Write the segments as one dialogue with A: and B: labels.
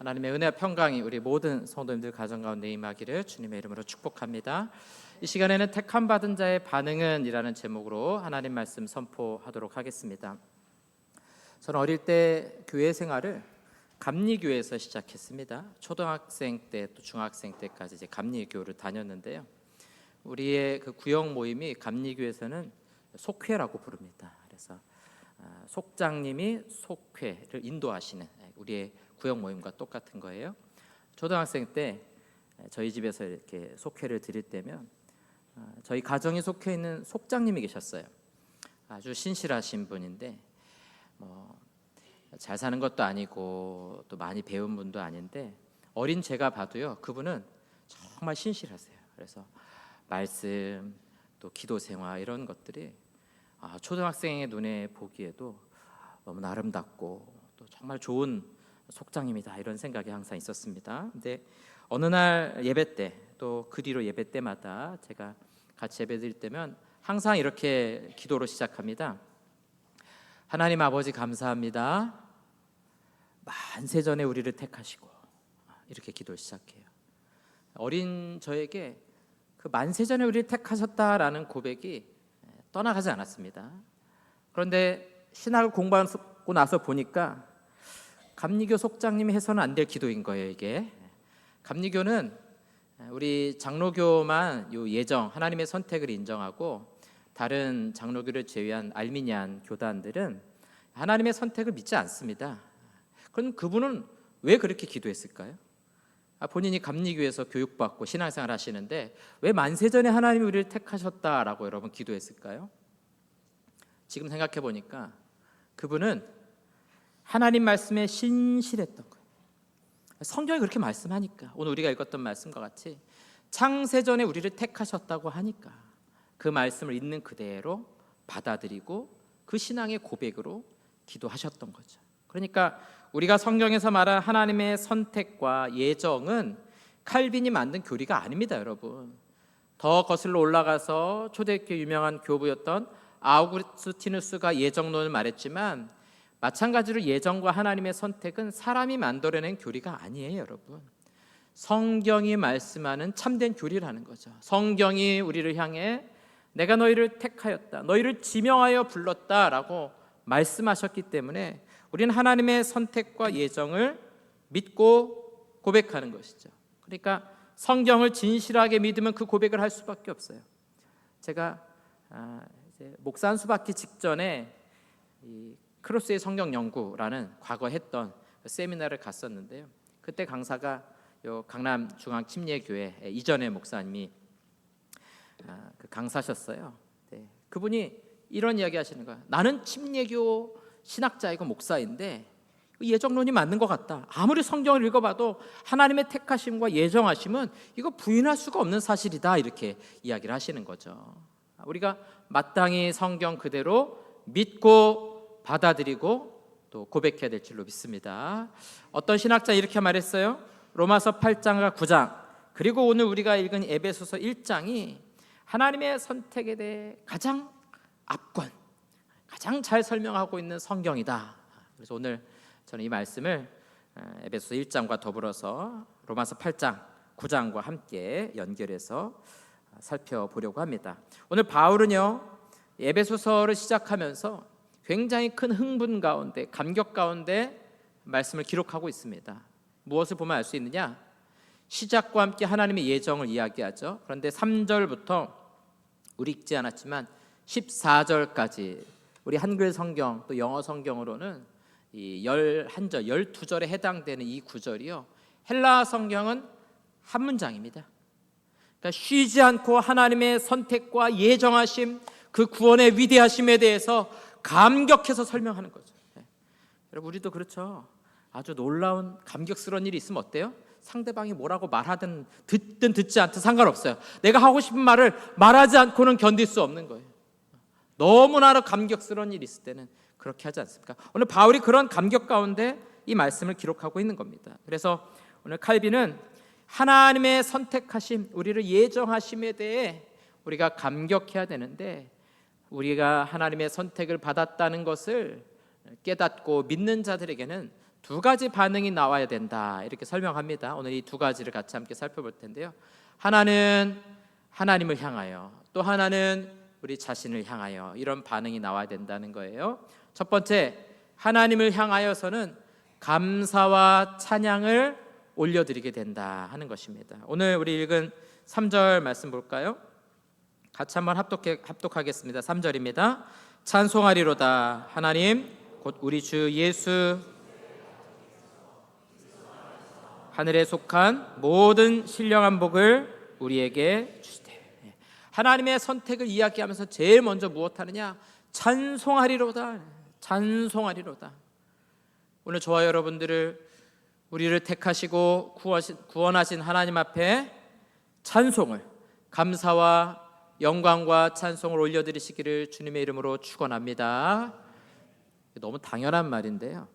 A: 하나님의 은혜와 평강이 우리 모든 성도님들 가정 가운데 임하기를 주님의 이름으로 축복합니다. 이 시간에는 택함 받은 자의 반응은 이라는 제목으로 하나님 말씀 선포하도록 하겠습니다. 저는 어릴 때 교회 생활을 감리교회에서 시작했습니다. 초등학생 때 또 중학생 때까지 이제 감리교를 다녔는데요. 우리의 그 구역 모임이 감리교에서는 속회라고 부릅니다. 그래서 속장님이 속회를 인도하시는 우리의 구역 모임과 똑같은 거예요. 초등학생 때 저희 집에서 이렇게 속회를 드릴 때면 저희 가정이 속해 있는 속장님이 계셨어요. 아주 신실하신 분인데 잘 사는 것도 아니고 또 많이 배운 분도 아닌데 어린 제가 봐도요, 그분은 정말 신실하세요. 그래서 말씀 또 기도 생활 이런 것들이 초등학생의 눈에 보기에도 너무 아름답고 또 정말 좋은 속장님이다 이런 생각이 항상 있었습니다. 근데 어느 날 예배 때 또 그 뒤로 예배 때마다 제가 같이 예배 드릴 때면 항상 이렇게 기도로 시작합니다. 하나님 아버지 감사합니다. 만세전에 우리를 택하시고, 이렇게 기도를 시작해요. 어린 저에게 그 만세전에 우리를 택하셨다라는 고백이 떠나가지 않았습니다. 그런데 신학을 공부하고 나서 보니까 감리교 속장님이 해서는 안 될 기도인 거예요. 이게 감리교는 우리 장로교만 요 예정 하나님의 선택을 인정하고 다른 장로교를 제외한 알미니안 교단들은 하나님의 선택을 믿지 않습니다. 그럼 그분은 왜 그렇게 기도했을까요? 본인이 감리교에서 교육받고 신앙생활 하시는데 왜 만세전에 하나님이 우리를 택하셨다라고 여러분 기도했을까요? 지금 생각해 보니까 그분은 하나님 말씀에 신실했던 거예요. 성경이 그렇게 말씀하니까, 오늘 우리가 읽었던 말씀과 같이 창세전에 우리를 택하셨다고 하니까 그 말씀을 있는 그대로 받아들이고 그 신앙의 고백으로 기도하셨던 거죠. 그러니까 우리가 성경에서 말한 하나님의 선택과 예정은 칼빈이 만든 교리가 아닙니다, 여러분. 더 거슬러 올라가서 초대교회 유명한 교부였던 아우구스티누스가 예정론을 말했지만 마찬가지로 예정과 하나님의 선택은 사람이 만들어낸 교리가 아니에요, 여러분. 성경이 말씀하는 참된 교리라는 거죠. 성경이 우리를 향해 내가 너희를 택하였다, 너희를 지명하여 불렀다라고 말씀하셨기 때문에 우리는 하나님의 선택과 예정을 믿고 고백하는 것이죠. 그러니까 성경을 진실하게 믿으면 그 고백을 할 수밖에 없어요. 제가 이제 목사 한 수 받기 직전에 이 크로스의 성경 연구라는 과거 했던 세미나를 갔었는데요. 그때 강사가 요 강남 중앙 침례교회 이전의 목사님이 그 강사셨어요. 네. 그분이 이런 이야기 하시는 거야. 나는 침례교 신학자이고 목사인데 예정론이 맞는 것 같다. 아무리 성경을 읽어봐도 하나님의 택하심과 예정하심은 이거 부인할 수가 없는 사실이다, 이렇게 이야기를 하시는 거죠. 우리가 마땅히 성경 그대로 믿고 받아들이고 또 고백해야 될 줄로 믿습니다. 어떤 신학자 이렇게 말했어요. 로마서 8장과 9장 그리고 오늘 우리가 읽은 에베소서 1장이 하나님의 선택에 대해 가장 압권, 가장 잘 설명하고 있는 성경이다. 그래서 오늘 저는 이 말씀을 에베소서 1장과 더불어서 로마서 8장, 9장과 함께 연결해서 살펴보려고 합니다. 오늘 바울은요, 에베소서를 시작하면서 굉장히 큰 흥분 가운데, 감격 가운데 말씀을 기록하고 있습니다. 무엇을 보면 알 수 있느냐? 시작과 함께 하나님의 예정을 이야기하죠. 그런데 3절부터 우리 읽지 않았지만 14절까지 우리 한글 성경 또 영어 성경으로는 이 11절, 12절에 해당되는 이 구절이요, 헬라어 성경은 한 문장입니다. 그러니까 쉬지 않고 하나님의 선택과 예정하심, 그 구원의 위대하심에 대해서 감격해서 설명하는 거죠. 여러분, 우리도 그렇죠. 아주 놀라운 감격스러운 일이 있으면 어때요? 상대방이 뭐라고 말하든 듣든 듣지 않든 상관없어요. 내가 하고 싶은 말을 말하지 않고는 견딜 수 없는 거예요. 너무나 감격스러운 일이 있을 때는 그렇게 하지 않습니까? 오늘 바울이 그런 감격 가운데 이 말씀을 기록하고 있는 겁니다. 그래서 오늘 칼빈은 하나님의 선택하심, 우리를 예정하심에 대해 우리가 감격해야 되는데, 우리가 하나님의 선택을 받았다는 것을 깨닫고 믿는 자들에게는 두 가지 반응이 나와야 된다 이렇게 설명합니다. 오늘 이 두 가지를 같이 함께 살펴볼 텐데요. 하나는 하나님을 향하여, 또 하나는 우리 자신을 향하여 이런 반응이 나와야 된다는 거예요. 첫 번째, 하나님을 향하여서는 감사와 찬양을 올려드리게 된다 하는 것입니다. 오늘 우리 읽은 3절 말씀 볼까요? 같이 한번 합독하겠습니다. 3절입니다. 찬송하리로다 하나님 곧 우리 주 예수 하늘에 속한 모든 신령한 복을 우리에게 주시되. 하나님의 선택을 이야기하면서 제일 먼저 무엇 하느냐? 찬송하리로다. 찬송하리로다. 오늘 저와 여러분들을, 우리를 택하시고 구원하신 하나님 앞에 찬송을, 감사와 영광과 찬송을 올려드리시기를 주님의 이름으로 축원합니다. 너무 당연한 말인데요,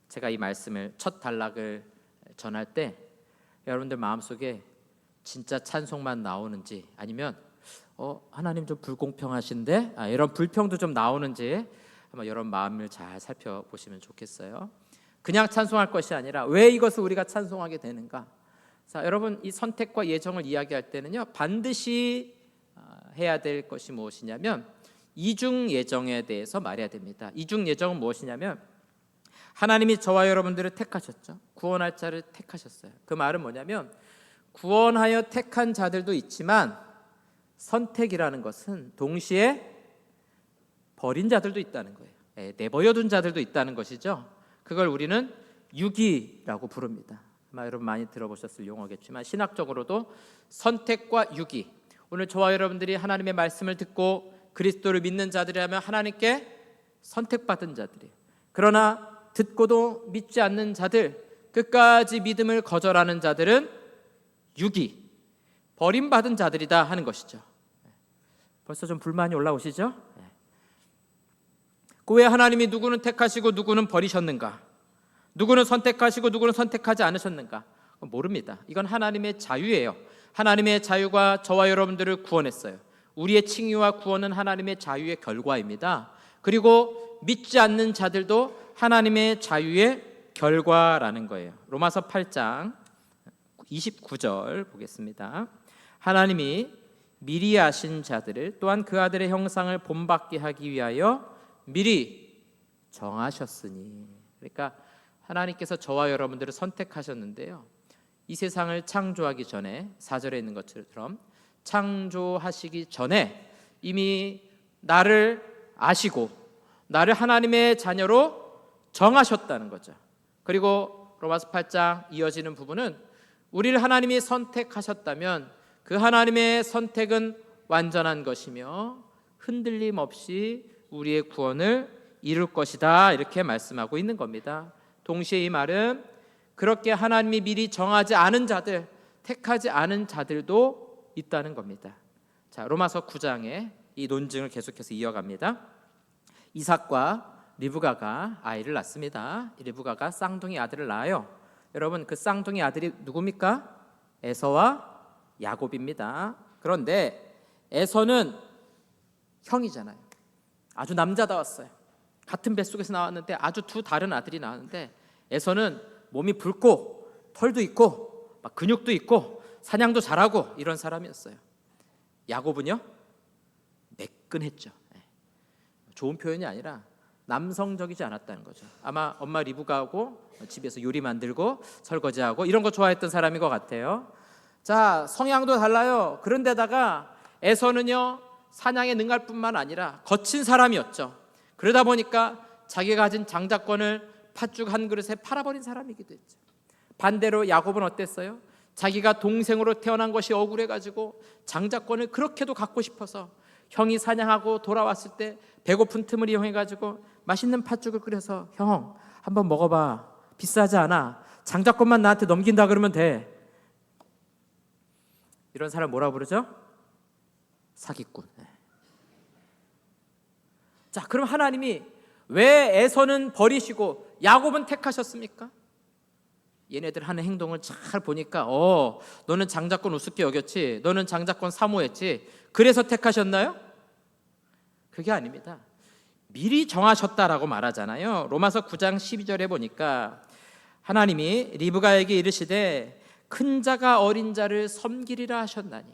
A: 제가 이 말씀을, 첫 단락을 전할 때 여러분들 마음속에 진짜 찬송만 나오는지, 아니면 하나님 좀 불공평하신데 이런 불평도 좀 나오는지 한번 여러분 마음을 잘 살펴보시면 좋겠어요. 그냥 찬송할 것이 아니라 왜 이것을 우리가 찬송하게 되는가. 자, 여러분, 이 선택과 예정을 이야기할 때는요, 반드시 해야 될 것이 무엇이냐면 이중 예정에 대해서 말해야 됩니다. 이중 예정은 무엇이냐면 하나님이 저와 여러분들을 택하셨죠. 구원할 자를 택하셨어요. 그 말은 뭐냐면 구원하여 택한 자들도 있지만 선택이라는 것은 동시에 버린 자들도 있다는 거예요. 내버려둔 자들도 있다는 것이죠. 그걸 우리는 유기라고 부릅니다. 아마 여러분 많이 들어보셨을 용어겠지만 신학적으로도 선택과 유기, 오늘 저와 여러분들이 하나님의 말씀을 듣고 그리스도를 믿는 자들이라면 하나님께 선택받은 자들이에요. 그러나 듣고도 믿지 않는 자들, 끝까지 믿음을 거절하는 자들은 유기, 버림받은 자들이다 하는 것이죠. 벌써 좀 불만이 올라오시죠? 왜 하나님이 누구는 택하시고 누구는 버리셨는가? 누구는 선택하시고 누구는 선택하지 않으셨는가? 모릅니다. 이건 하나님의 자유예요. 하나님의 자유가 저와 여러분들을 구원했어요. 우리의 칭의와 구원은 하나님의 자유의 결과입니다. 그리고 믿지 않는 자들도 하나님의 자유의 결과라는 거예요. 로마서 8장 29절 보겠습니다. 하나님이 미리 아신 자들을 또한 그 아들의 형상을 본받게 하기 위하여 미리 정하셨으니. 그러니까 하나님께서 저와 여러분들을 선택하셨는데요, 이 세상을 창조하기 전에, 4절에 있는 것처럼 창조하시기 전에 이미 나를 아시고 나를 하나님의 자녀로 정하셨다는 거죠. 그리고 로마서 8장 이어지는 부분은 우리를 하나님이 선택하셨다면 그 하나님의 선택은 완전한 것이며 흔들림 없이 우리의 구원을 이룰 것이다, 이렇게 말씀하고 있는 겁니다. 동시에 이 말은 그렇게 하나님이 미리 정하지 않은 자들, 택하지 않은 자들도 있다는 겁니다. 자, 로마서 9장에 이 논증을 계속해서 이어갑니다. 이삭과 리브가가 아이를 낳습니다. 리브가가 쌍둥이 아들을 낳아요. 여러분, 그 쌍둥이 아들이 누굽니까? 에서와 야곱입니다. 그런데 에서는 형이잖아요. 아주 남자다웠어요. 같은 뱃속에서 나왔는데 아주 두 다른 아들이 나왔는데, 에서는 몸이 붉고 털도 있고 막 근육도 있고 사냥도 잘하고 이런 사람이었어요. 야곱은요, 매끈했죠. 좋은 표현이 아니라 남성적이지 않았다는 거죠. 아마 엄마 리브가하고 집에서 요리 만들고 설거지하고 이런 거 좋아했던 사람인 것 같아요. 자, 성향도 달라요. 그런데다가 에서는요, 사냥에 능할 뿐만 아니라 거친 사람이었죠. 그러다 보니까 자기가 가진 장자권을 팥죽 한 그릇에 팔아버린 사람이기도 했죠. 반대로 야곱은 어땠어요? 자기가 동생으로 태어난 것이 억울해가지고 장자권을 그렇게도 갖고 싶어서 형이 사냥하고 돌아왔을 때 배고픈 틈을 이용해가지고 맛있는 팥죽을 끓여서 형 한번 먹어봐, 비싸지 않아, 장자권만 나한테 넘긴다 그러면 돼. 이런 사람 뭐라 부르죠? 사기꾼. 자, 그럼 하나님이 왜 에서는 버리시고 야곱은 택하셨습니까? 얘네들 하는 행동을 잘 보니까 너는 장자권 우습게 여겼지, 너는 장자권 사모했지, 그래서 택하셨나요? 그게 아닙니다. 미리 정하셨다라고 말하잖아요. 로마서 9장 12절에 보니까 하나님이 리브가에게 이르시되 큰 자가 어린 자를 섬기리라 하셨나니.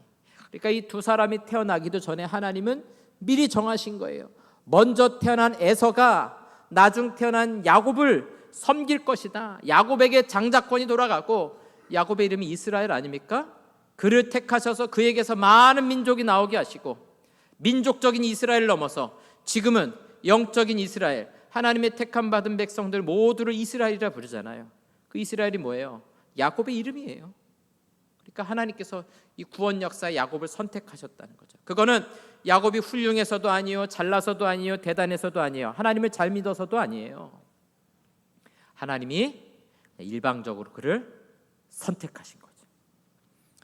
A: 그러니까 이 두 사람이 태어나기도 전에 하나님은 미리 정하신 거예요. 먼저 태어난 에서가 나중 태어난 야곱을 섬길 것이다. 야곱에게 장자권이 돌아가고, 야곱의 이름이 이스라엘 아닙니까? 그를 택하셔서 그에게서 많은 민족이 나오게 하시고, 민족적인 이스라엘을 넘어서 지금은 영적인 이스라엘, 하나님의 택함 받은 백성들 모두를 이스라엘이라 부르잖아요. 그 이스라엘이 뭐예요? 야곱의 이름이에요. 그러니까 하나님께서 이 구원 역사에 야곱을 선택하셨다는 거죠. 그거는 야곱이 훌륭해서도 아니요, 잘나서도 아니요, 대단해서도 아니에요. 하나님을 잘 믿어서도 아니에요. 하나님이 일방적으로 그를 선택하신 거죠.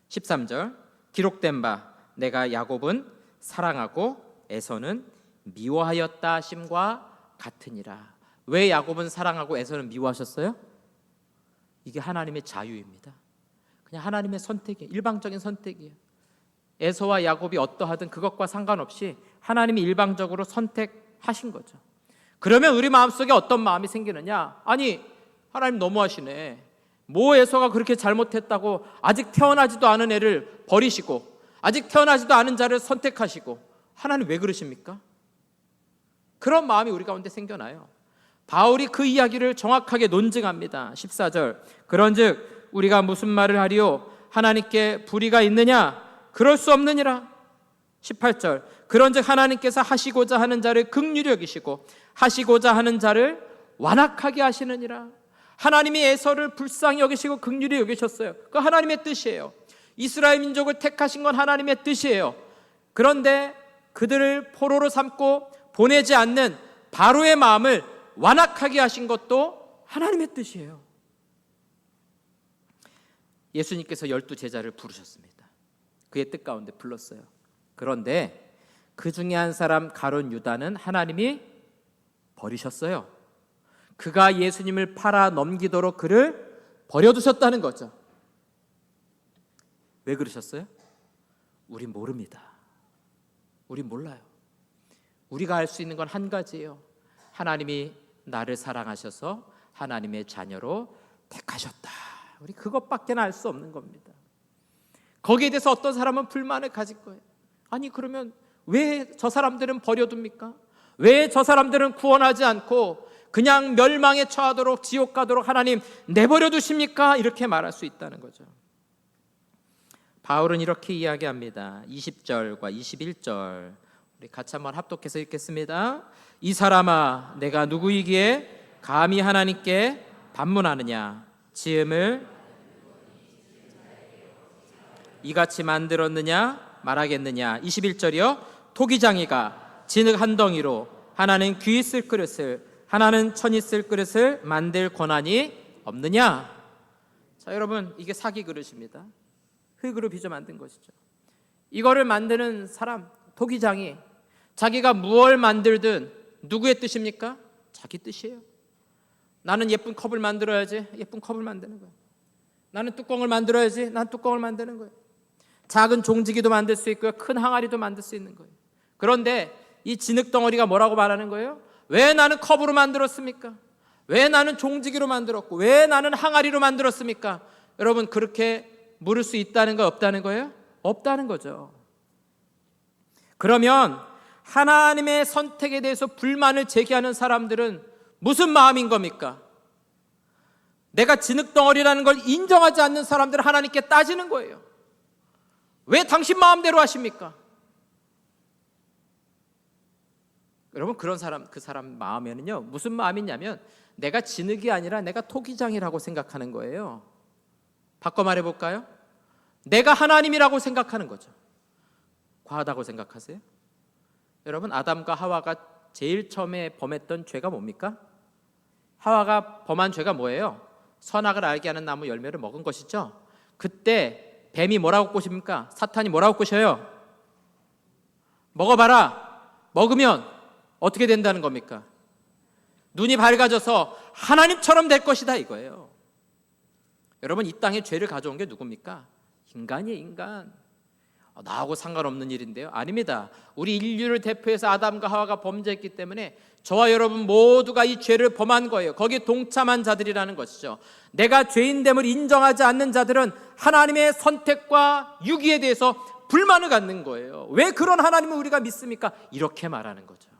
A: 13절, 기록된 바 내가 야곱은 사랑하고 에서는 미워하였다 하심과 같으니라. 왜 야곱은 사랑하고 에서는 미워하셨어요? 이게 하나님의 자유입니다. 그냥 하나님의 선택이에요. 일방적인 선택이에요. 에서와 야곱이 어떠하든 그것과 상관없이 하나님이 일방적으로 선택하신 거죠. 그러면 우리 마음속에 어떤 마음이 생기느냐? 아니, 하나님 너무하시네. 뭐 에서가 그렇게 잘못했다고 아직 태어나지도 않은 애를 버리시고 아직 태어나지도 않은 자를 선택하시고, 하나님 왜 그러십니까? 그런 마음이 우리 가운데 생겨나요. 바울이 그 이야기를 정확하게 논증합니다. 14절, 그런즉 우리가 무슨 말을 하리요? 하나님께 불의가 있느냐? 그럴 수 없느니라. 18절, 그런즉 하나님께서 하시고자 하는 자를 긍휼히 여기시고 하시고자 하는 자를 완악하게 하시느니라. 하나님이 에서를 불쌍히 여기시고 긍휼히 여기셨어요. 그 하나님의 뜻이에요. 이스라엘 민족을 택하신 건 하나님의 뜻이에요. 그런데 그들을 포로로 삼고 보내지 않는 바로의 마음을 완악하게 하신 것도 하나님의 뜻이에요. 예수님께서 12제자를 부르셨습니다. 그의 뜻 가운데 불렀어요. 그런데 그 중에 한 사람 가룟 유다는 하나님이 버리셨어요. 그가 예수님을 팔아 넘기도록 그를 버려두셨다는 거죠. 왜 그러셨어요? 우린 모릅니다. 우린 몰라요. 우리가 알 수 있는 건 한 가지예요. 하나님이 나를 사랑하셔서 하나님의 자녀로 택하셨다. 우리 그것밖에 알 수 없는 겁니다. 거기에 대해서 어떤 사람은 불만을 가질 거예요. 아니, 그러면 왜 저 사람들은 버려둡니까? 왜 저 사람들은 구원하지 않고 그냥 멸망에 처하도록 지옥 가도록 하나님 내버려 두십니까? 이렇게 말할 수 있다는 거죠. 바울은 이렇게 이야기합니다. 20절과 21절 우리 같이 한번 합독해서 읽겠습니다. 이 사람아, 내가 누구이기에 감히 하나님께 반문하느냐? 지음을 이같이 만들었느냐 말하겠느냐. 21절이요, 토기장이가 진흙 한 덩이로 하나는 귀 있을 그릇을 하나는 천 있을 그릇을 만들 권한이 없느냐. 자, 여러분, 이게 사기 그릇입니다. 흙으로 빚어 만든 것이죠. 이거를 만드는 사람, 토기장이 자기가 무엇을 만들든 누구의 뜻입니까? 자기 뜻이에요. 나는 예쁜 컵을 만들어야지, 예쁜 컵을 만드는 거예요. 나는 뚜껑을 만들어야지, 난 뚜껑을 만드는 거예요. 작은 종지기도 만들 수 있고요, 큰 항아리도 만들 수 있는 거예요. 그런데 이 진흙 덩어리가 뭐라고 말하는 거예요? 왜 나는 컵으로 만들었습니까? 왜 나는 종지기로 만들었고 왜 나는 항아리로 만들었습니까? 여러분, 그렇게 물을 수 있다는 거 없다는 거예요? 없다는 거죠. 그러면 하나님의 선택에 대해서 불만을 제기하는 사람들은 무슨 마음인 겁니까? 내가 진흙덩어리라는 걸 인정하지 않는 사람들은 하나님께 따지는 거예요. 왜 당신 마음대로 하십니까? 여러분, 그런 사람, 그 사람 마음에는요, 무슨 마음이냐면 내가 진흙이 아니라 내가 토기장이라고 생각하는 거예요. 바꿔 말해볼까요? 내가 하나님이라고 생각하는 거죠. 과하다고 생각하세요? 여러분, 아담과 하와가 제일 처음에 범했던 죄가 뭡니까? 하와가 범한 죄가 뭐예요? 선악을 알게 하는 나무 열매를 먹은 것이죠. 그때 뱀이 뭐라고 꼬십니까? 사탄이 뭐라고 꼬셔요? 먹어봐라. 먹으면 어떻게 된다는 겁니까? 눈이 밝아져서 하나님처럼 될 것이다, 이거예요. 여러분, 이 땅에 죄를 가져온 게 누굽니까? 인간이에요, 인간. 나하고 상관없는 일인데요. 아닙니다. 우리 인류를 대표해서 아담과 하와가 범죄했기 때문에 저와 여러분 모두가 이 죄를 범한 거예요. 거기에 동참한 자들이라는 것이죠. 내가 죄인됨을 인정하지 않는 자들은 하나님의 선택과 유기에 대해서 불만을 갖는 거예요. 왜 그런 하나님을 우리가 믿습니까? 이렇게 말하는 거죠.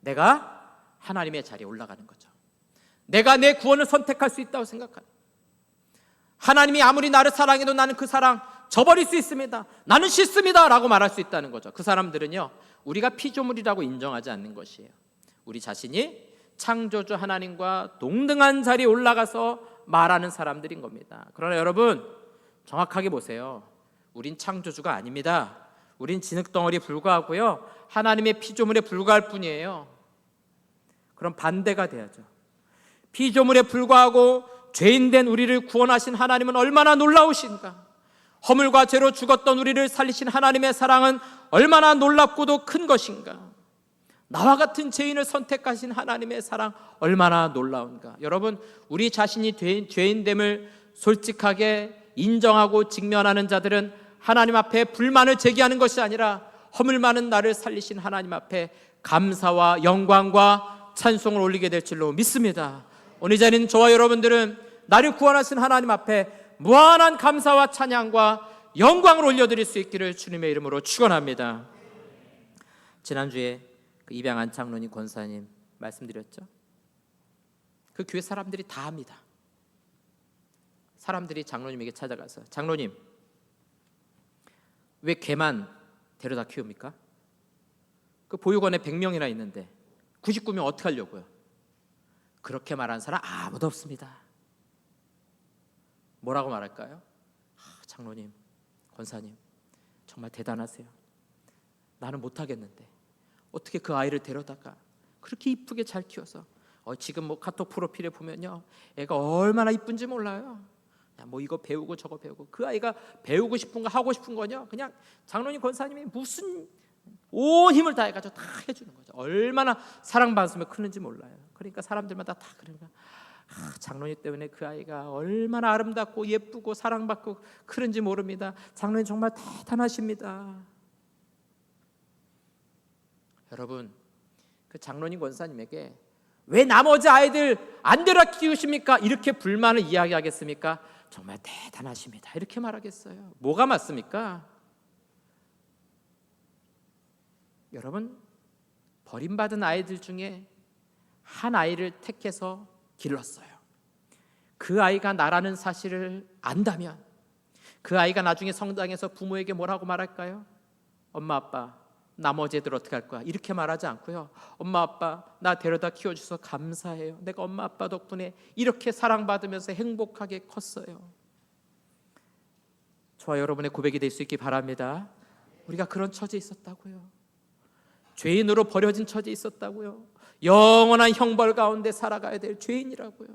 A: 내가 하나님의 자리에 올라가는 거죠. 내가 내 구원을 선택할 수 있다고 생각하는, 하나님이 아무리 나를 사랑해도 나는 그 사랑 저버릴 수 있습니다. 나는 싫습니다 라고 말할 수 있다는 거죠. 그 사람들은요, 우리가 피조물이라고 인정하지 않는 것이에요. 우리 자신이 창조주 하나님과 동등한 자리에 올라가서 말하는 사람들인 겁니다. 그러나 여러분, 정확하게 보세요. 우린 창조주가 아닙니다. 우린 진흙덩어리에 불과하고요, 하나님의 피조물에 불과할 뿐이에요. 그럼 반대가 돼야죠. 피조물에 불과하고 죄인된 우리를 구원하신 하나님은 얼마나 놀라우신가. 허물과 죄로 죽었던 우리를 살리신 하나님의 사랑은 얼마나 놀랍고도 큰 것인가. 나와 같은 죄인을 선택하신 하나님의 사랑 얼마나 놀라운가. 여러분, 우리 자신이 죄인됨을 솔직하게 인정하고 직면하는 자들은 하나님 앞에 불만을 제기하는 것이 아니라 허물 많은 나를 살리신 하나님 앞에 감사와 영광과 찬송을 올리게 될 줄로 믿습니다. 오늘 이 자리는 저와 여러분들은 나를 구원하신 하나님 앞에 무한한 감사와 찬양과 영광을 올려드릴 수 있기를 주님의 이름으로 축원합니다. 지난주에 그 입양한 장로님 권사님 말씀드렸죠. 그 교회 사람들이 다 합니다. 사람들이 장로님에게 찾아가서, 장로님, 왜 개만 데려다 키웁니까? 그 보육원에 100명이나 있는데 99명 어떻게 하려고요? 그렇게 말하는 사람 아무도 없습니다. 뭐라고 말할까요? 장로님, 권사님, 정말 대단하세요. 나는 못하겠는데 어떻게 그 아이를 데려다가 그렇게 이쁘게 잘 키워서, 지금 뭐 카톡 프로필에 보면요, 애가 얼마나 이쁜지 몰라요. 뭐 이거 배우고 저거 배우고, 그 아이가 배우고 싶은 거 하고 싶은 거냐, 그냥 장로님 권사님이 무슨 온 힘을 다해가지고 다 해주는 거죠. 얼마나 사랑받으면 크는지 몰라요. 그러니까 사람들마다 다 그러니까 장로님 때문에 그 아이가 얼마나 아름답고 예쁘고 사랑받고 크는지 모릅니다. 장로님 정말 대단하십니다. 여러분, 그 장로님 권사님에게 왜 나머지 아이들 안 데려 키우십니까? 이렇게 불만을 이야기하겠습니까? 정말 대단하십니다. 이렇게 말하겠어요. 뭐가 맞습니까? 여러분, 버림받은 아이들 중에 한 아이를 택해서 길렀어요. 그 아이가 나라는 사실을 안다면 그 아이가 나중에 성장해서 부모에게 뭐라고 말할까요? 엄마 아빠, 나머지 애들 어떻게 할 거야? 이렇게 말하지 않고요, 엄마 아빠 나 데려다 키워주셔서 감사해요. 내가 엄마 아빠 덕분에 이렇게 사랑받으면서 행복하게 컸어요. 저와 여러분의 고백이 될 수 있기 바랍니다. 우리가 그런 처지에 있었다고요. 죄인으로 버려진 처지에 있었다고요. 영원한 형벌 가운데 살아가야 될 죄인이라고요.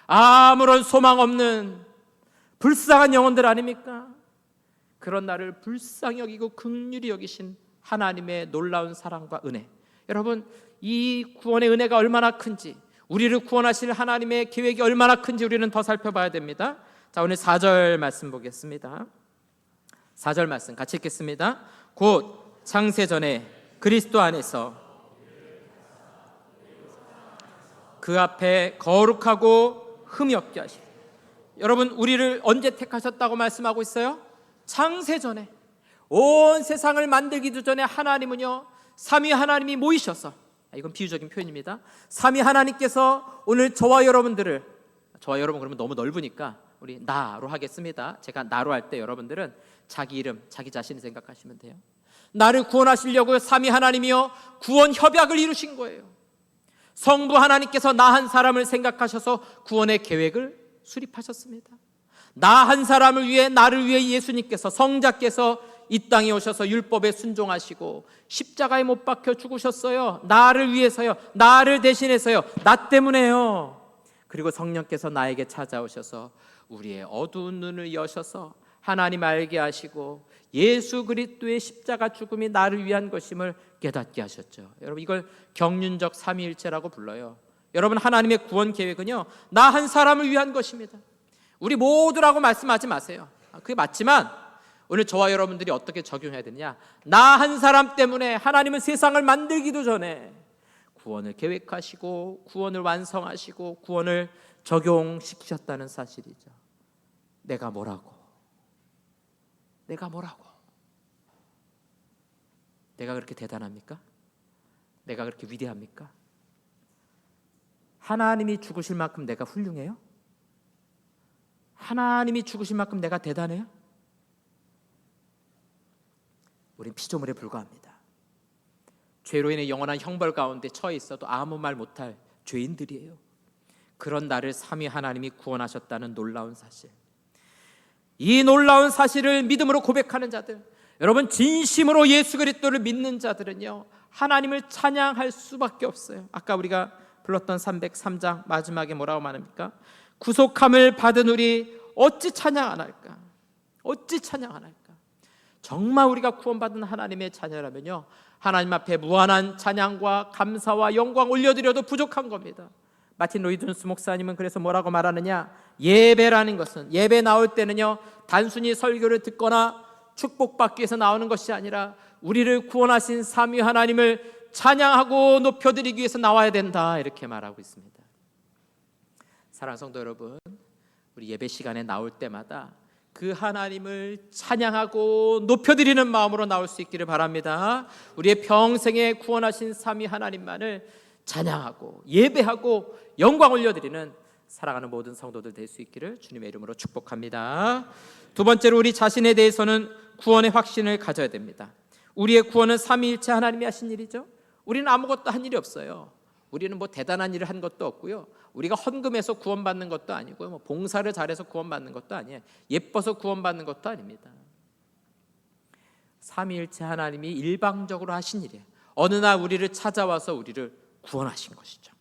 A: 아무런 소망 없는 불쌍한 영혼들 아닙니까? 그런 나를 불쌍히 여기고 긍휼히 여기신 하나님의 놀라운 사랑과 은혜, 여러분, 이 구원의 은혜가 얼마나 큰지, 우리를 구원하실 하나님의 계획이 얼마나 큰지 우리는 더 살펴봐야 됩니다. 자, 오늘 4절 말씀 보겠습니다. 4절 말씀 같이 읽겠습니다. 곧 창세전에 그리스도 안에서 그 앞에 거룩하고 흠이 없게 하시고. 여러분, 우리를 언제 택하셨다고 말씀하고 있어요? 창세전에, 온 세상을 만들기도 전에 하나님은요, 삼위 하나님이 모이셔서, 이건 비유적인 표현입니다. 삼위 하나님께서 오늘 저와 여러분들을, 저와 여러분 그러면 너무 넓으니까 우리 나로 하겠습니다. 제가 나로 할 때 여러분들은 자기 이름, 자기 자신을 생각하시면 돼요. 나를 구원하시려고 삼위 하나님이요 구원 협약을 이루신 거예요. 성부 하나님께서 나 한 사람을 생각하셔서 구원의 계획을 수립하셨습니다. 나 한 사람을 위해, 나를 위해 예수님께서, 성자께서 이 땅에 오셔서 율법에 순종하시고 십자가에 못 박혀 죽으셨어요. 나를 위해서요, 나를 대신해서요, 나 때문에요. 그리고 성령께서 나에게 찾아오셔서 우리의 어두운 눈을 여셔서 하나님 알게 하시고 예수 그리스도의 십자가 죽음이 나를 위한 것임을 깨닫게 하셨죠. 여러분, 이걸 경륜적 삼위일체라고 불러요. 여러분, 하나님의 구원 계획은요, 나 한 사람을 위한 것입니다. 우리 모두라고 말씀하지 마세요. 그게 맞지만 오늘 저와 여러분들이 어떻게 적용해야 되느냐? 나 한 사람 때문에 하나님은 세상을 만들기도 전에 구원을 계획하시고 구원을 완성하시고 구원을 적용시키셨다는 사실이죠. 내가 뭐라고? 내가 그렇게 대단합니까? 내가 그렇게 위대합니까? 하나님이 죽으실 만큼 내가 훌륭해요? 하나님이 죽으실 만큼 내가 대단해요? 우린 피조물에 불과합니다. 죄로 인해 영원한 형벌 가운데 처해 있어도 아무 말 못할 죄인들이에요. 그런 나를 삼위 하나님이 구원하셨다는 놀라운 사실, 이 놀라운 사실을 믿음으로 고백하는 자들, 여러분 진심으로 예수 그리스도를 믿는 자들은요 하나님을 찬양할 수밖에 없어요. 아까 우리가 불렀던 303장 마지막에 뭐라고 말합니까? 구속함을 받은 우리 어찌 찬양 안 할까? 어찌 찬양 안 할까? 정말 우리가 구원받은 하나님의 자녀라면요 하나님 앞에 무한한 찬양과 감사와 영광 올려드려도 부족한 겁니다. 마틴 로이존스 목사님은 그래서 뭐라고 말하느냐? 예배라는 것은, 예배 나올 때는요 단순히 설교를 듣거나 축복받기 위해서 나오는 것이 아니라 우리를 구원하신 삼위 하나님을 찬양하고 높여드리기 위해서 나와야 된다, 이렇게 말하고 있습니다. 사랑하는 성도 여러분, 우리 예배 시간에 나올 때마다 그 하나님을 찬양하고 높여드리는 마음으로 나올 수 있기를 바랍니다. 우리의 평생에 구원하신 삼위 하나님만을 찬양하고 예배하고 영광 올려드리는 사랑하는 모든 성도들 될 수 있기를 주님의 이름으로 축복합니다. 두 번째로, 우리 자신에 대해서는 구원의 확신을 가져야 됩니다. 우리의 구원은 삼위일체 하나님이 하신 일이죠. 우리는 아무것도 한 일이 없어요. 우리는 뭐 대단한 일을 한 것도 없고요, 우리가 헌금해서 구원받는 것도 아니고요, 뭐 봉사를 잘해서 구원받는 것도 아니에요, 예뻐서 구원받는 것도 아닙니다. 삼위일체 하나님이 일방적으로 하신 일이에요. 어느 날 우리를 찾아와서 우리를 구원하신 것이죠.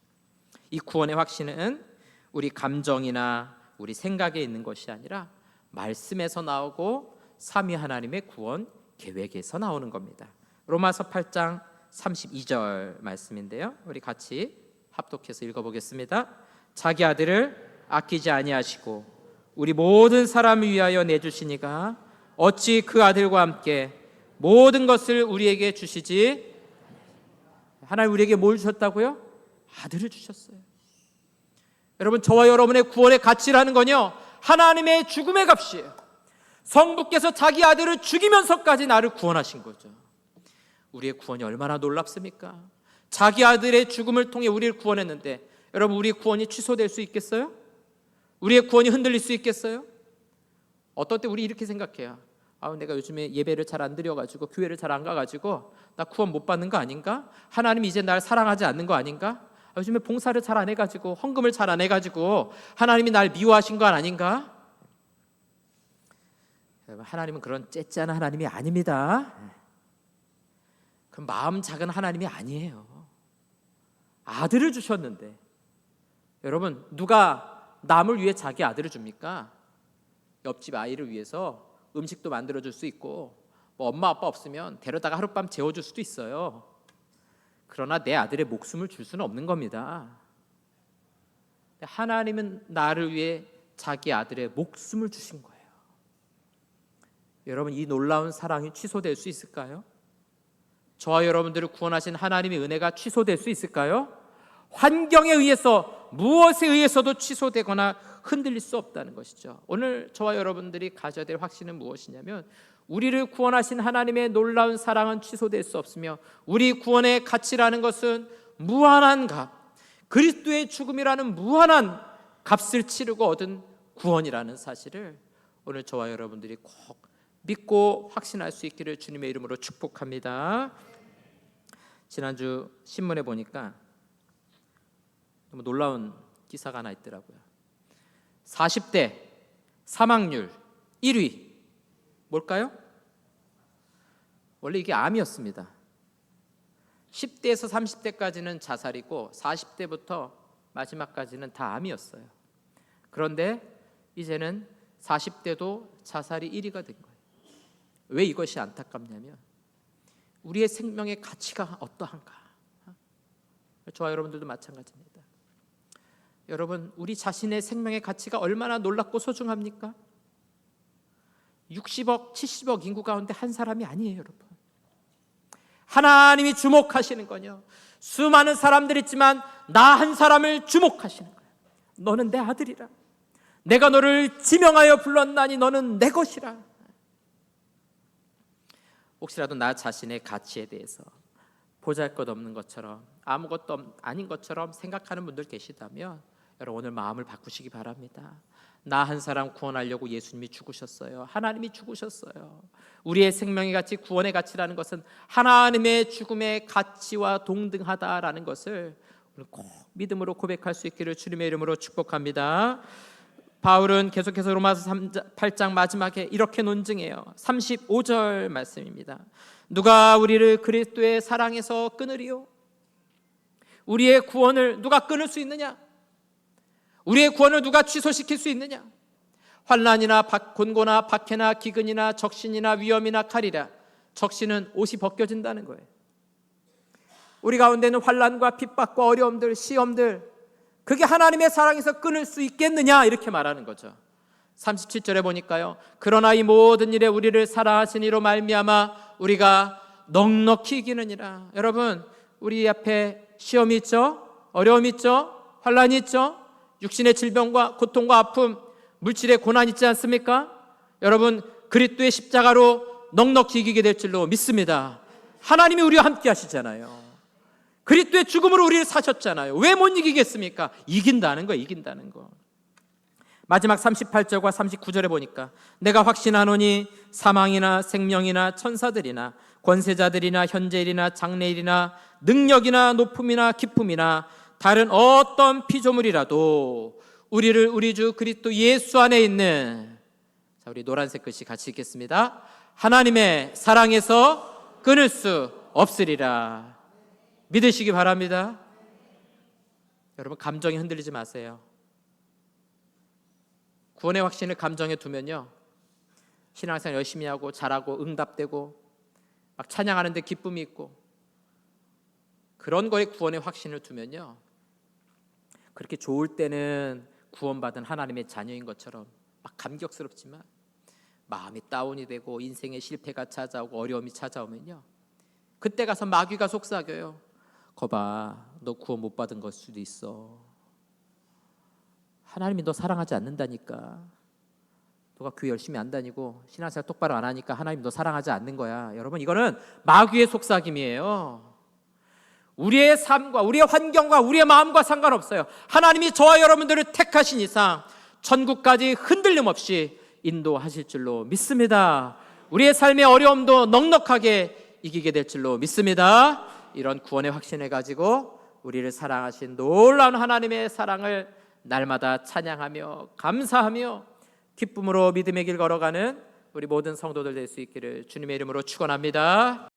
A: 이 구원의 확신은 우리 감정이나 우리 생각에 있는 것이 아니라 말씀에서 나오고 삼위 하나님의 구원 계획에서 나오는 겁니다. 로마서 8장 32절 말씀인데요, 우리 같이 합독해서 읽어보겠습니다. 자기 아들을 아끼지 아니하시고 우리 모든 사람을 위하여 내주시니가 어찌 그 아들과 함께 모든 것을 우리에게 주시지? 하나님 우리에게 뭘 주셨다고요? 아들을 주셨어요. 여러분, 저와 여러분의 구원의 가치라는 건요 하나님의 죽음의 값이에요. 성부께서 자기 아들을 죽이면서까지 나를 구원하신 거죠. 우리의 구원이 얼마나 놀랍습니까? 자기 아들의 죽음을 통해 우리를 구원했는데, 여러분 우리의 구원이 취소될 수 있겠어요? 우리의 구원이 흔들릴 수 있겠어요? 어떨 때 우리 이렇게 생각해요. 내가 요즘에 예배를 잘 안 드려가지고 교회를 잘 안 가가지고 나 구원 못 받는 거 아닌가? 하나님이 이제 날 사랑하지 않는 거 아닌가? 요즘에 봉사를 잘 안 해가지고 헌금을 잘 안 해가지고 하나님이 날 미워하신 건 아닌가? 하나님은 그런 째째한 하나님이 아닙니다. 그 마음 작은 하나님이 아니에요. 아들을 주셨는데, 여러분 누가 남을 위해 자기 아들을 줍니까? 옆집 아이를 위해서 음식도 만들어줄 수 있고, 뭐 엄마 아빠 없으면 데려다가 하룻밤 재워줄 수도 있어요. 그러나 내 아들의 목숨을 줄 수는 없는 겁니다. 하나님은 나를 위해 자기 아들의 목숨을 주신 거예요. 여러분, 이 놀라운 사랑이 취소될 수 있을까요? 저와 여러분들을 구원하신 하나님의 은혜가 취소될 수 있을까요? 환경에 의해서, 무엇에 의해서도 취소되거나 흔들릴 수 없다는 것이죠. 오늘 저와 여러분들이 가져야 될 확신은 무엇이냐면, 우리를 구원하신 하나님의 놀라운 사랑은 취소될 수 없으며, 우리 구원의 가치라는 것은 무한한 값, 그리스도의 죽음이라는 무한한 값을 치르고 얻은 구원이라는 사실을 오늘 저와 여러분들이 꼭 믿고 확신할 수 있기를 주님의 이름으로 축복합니다. 지난주 신문에 보니까 너무 놀라운 기사가 하나 있더라고요. 40대 사망률 1위 뭘까요? 원래 이게 암이었습니다. 10대에서 30대까지는 자살이고 40대부터 마지막까지는 다 암이었어요. 그런데 이제는 40대도 자살이 1위가 된 거예요. 왜 이것이 안타깝냐면, 우리의 생명의 가치가 어떠한가? 저와 여러분들도 마찬가지입니다. 여러분, 우리 자신의 생명의 가치가 얼마나 놀랍고 소중합니까? 60억, 70억 인구 가운데 한 사람이 아니에요, 여러분. 하나님이 주목하시는 건요, 수많은 사람들이 있지만 나 한 사람을 주목하시는 거예요. 너는 내 아들이라. 내가 너를 지명하여 불렀나니 너는 내 것이라. 혹시라도 나 자신의 가치에 대해서 보잘것없는 것처럼, 아무것도 아닌 것처럼 생각하는 분들 계시다면 여러분, 오늘 마음을 바꾸시기 바랍니다. 나 한 사람 구원하려고 예수님이 죽으셨어요. 하나님이 죽으셨어요. 우리의 생명의 가치, 구원의 가치라는 것은 하나님의 죽음의 가치와 동등하다라는 것을 오늘 꼭 믿음으로 고백할 수 있기를 주님의 이름으로 축복합니다. 바울은 계속해서 로마서 8장 마지막에 이렇게 논증해요. 35절 말씀입니다. 누가 우리를 그리스도의 사랑에서 끊으리요? 우리의 구원을 누가 끊을 수 있느냐? 우리의 구원을 누가 취소시킬 수 있느냐? 환난이나 곤고나 박해나 기근이나 적신이나 위험이나 칼이라. 적신은 옷이 벗겨진다는 거예요. 우리 가운데는 환난과 핍박과 어려움들, 시험들, 그게 하나님의 사랑에서 끊을 수 있겠느냐, 이렇게 말하는 거죠. 37절에 보니까요, 그러나 이 모든 일에 우리를 사랑하신 이로 말미암아 우리가 넉넉히 이기느니라. 여러분, 우리 앞에 시험이 있죠, 어려움이 있죠, 환난이 있죠, 육신의 질병과 고통과 아픔, 물질의 고난이 있지 않습니까? 여러분, 그리스도의 십자가로 넉넉히 이기게 될 줄로 믿습니다. 하나님이 우리와 함께 하시잖아요. 그리스도의 죽음으로 우리를 사셨잖아요. 왜 못 이기겠습니까? 이긴다는 거예요, 이긴다는 거. 마지막 38절과 39절에 보니까 내가 확신하노니 사망이나 생명이나 천사들이나 권세자들이나 현재일이나 장래일이나 능력이나 높음이나 기쁨이나 다른 어떤 피조물이라도 우리를 우리 주 그리스도 예수 안에 있는, 자, 우리 노란색 글씨 같이 읽겠습니다. 하나님의 사랑에서 끊을 수 없으리라. 믿으시기 바랍니다. 여러분, 감정에 흔들리지 마세요. 구원의 확신을 감정에 두면요, 신앙생활 열심히 하고 잘하고 응답되고 막 찬양하는데 기쁨이 있고, 그런 거에 구원의 확신을 두면요, 그렇게 좋을 때는 구원받은 하나님의 자녀인 것처럼 막 감격스럽지만 마음이 다운이 되고 인생의 실패가 찾아오고 어려움이 찾아오면요, 그때 가서 마귀가 속삭여요. 거봐, 너 구원 못 받은 걸 수도 있어. 하나님이 너 사랑하지 않는다니까. 너가 교회 열심히 안 다니고 신앙생활 똑바로 안 하니까 하나님 너 사랑하지 않는 거야. 여러분, 이거는 마귀의 속삭임이에요. 우리의 삶과 우리의 환경과 우리의 마음과 상관없어요. 하나님이 저와 여러분들을 택하신 이상 천국까지 흔들림 없이 인도하실 줄로 믿습니다. 우리의 삶의 어려움도 넉넉하게 이기게 될 줄로 믿습니다. 이런 구원의 확신을 가지고 우리를 사랑하신 놀라운 하나님의 사랑을 날마다 찬양하며 감사하며 기쁨으로 믿음의 길 걸어가는 우리 모든 성도들 될 수 있기를 주님의 이름으로 축원합니다.